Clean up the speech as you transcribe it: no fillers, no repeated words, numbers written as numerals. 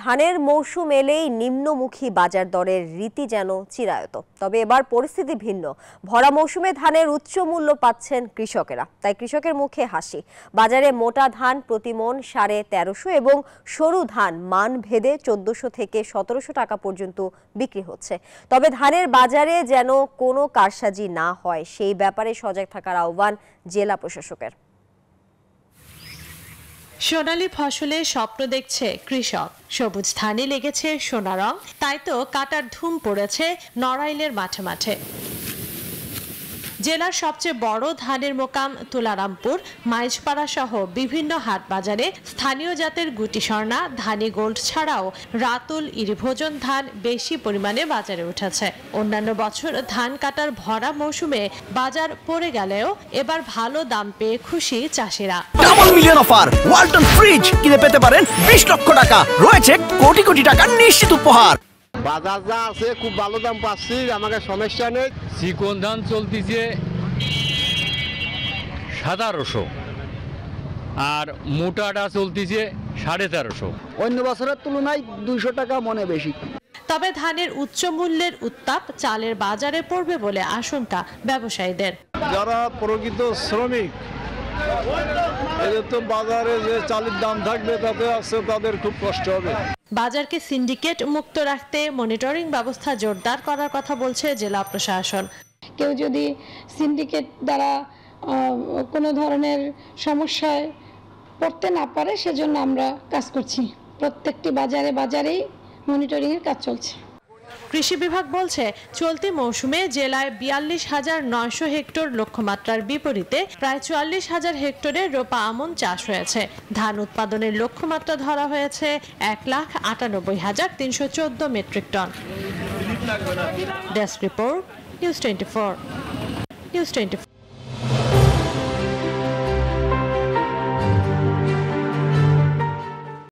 ধানের মৌসুম এলেই নিম্নমুখী বাজার দরের রীতি যেন চিরায়ত। তবে এবার পরিস্থিতি ভিন্ন। ভরা মৌসুমে ধানের উচ্চ মূল্য পাচ্ছেন কৃষকেরা, তাই কৃষকের মুখে হাসি। বাজারে মোটা ধান প্রতি মণ 1350 এবং সরু ধান মান ভেদে 1400 থেকে 1700 টাকা পর্যন্ত বিক্রি হচ্ছে। তবে ধানের বাজারে যেন কোনো কারসাজি না হয় সেই ব্যাপারে সজাগ থাকার আহ্বান জেলা প্রশাসকের। সোনালী ফসলে স্বপ্ন দেখছে কৃষক, সবুজ ধানে লেগেছে সোনা রং, তাই তো কাটার ধুম পড়েছে নড়াইলের মাঠে মাঠে। জেলার সবচেয়ে বড় ধানের মোকাম তুলারামপুর, মাইজপাড়া সহ বিভিন্ন হাট বাজারে স্থানীয় জাতের গুটি স্বর্ণা, ধানি গোল্ড ছাড়াও রাতুল, ইরিভোজন ধান বেশি পরিমাণে বাজারে উঠেছে। অন্যান্য বছর ধান কাটার ভরা মৌসুমে বাজার পড়ে গেলেও এবার ভালো দাম পেয়ে খুশি চাষিরা। Double million offer, Walton fridge কিনে পেতে পারেন 20 লক্ষ টাকা, রয়েছে কোটি কোটি টাকার নিশ্চিত উপহার। বাজার যা আছে খুব ভালো দাম পাচ্ছি, আমাকে সমস্যা নেই। চিকন ধান চলতেছে 1700 আর মোটাটা চলতেছে 1350। অন্য বছরের তুলনায় 200 টাকা মনে বেশি। তবে ধানের উচ্চ মূল্যের উত্তাপ চালের বাজারে পড়বে বলে আশঙ্কা ব্যবসায়ীদের। যারা প্রকৃত শ্রমিক, এদের তো বাজারে যে চালের দাম থাকবে তাতে আছে তাদের খুব কষ্ট হবে। বাজারকে সিন্ডিকেট মুক্ত রাখতে মনিটরিং ব্যবস্থা জোরদার করার কথা বলছে জেলা প্রশাসন। কেউ যদি সিন্ডিকেট দ্বারা কোনো ধরনের সমস্যায় পড়তে না পারে সেজন্য আমরা কাজ করছি। প্রত্যেকটি বাজারেই মনিটরিংয়ের কাজ চলছে। কৃষি বিভাগ বলছে চলতি মৌসুমে জেলায় 42,900 হেক্টর লক্ষ্যমাত্রার বিপরীতে প্রায় 44,000 হেক্টরে রোপা আমন চাষ হয়েছে। ধান উৎপাদনের লক্ষ্যমাত্রা ধরা হয়েছে 1,98,314 metric ton. Desk report, news 24।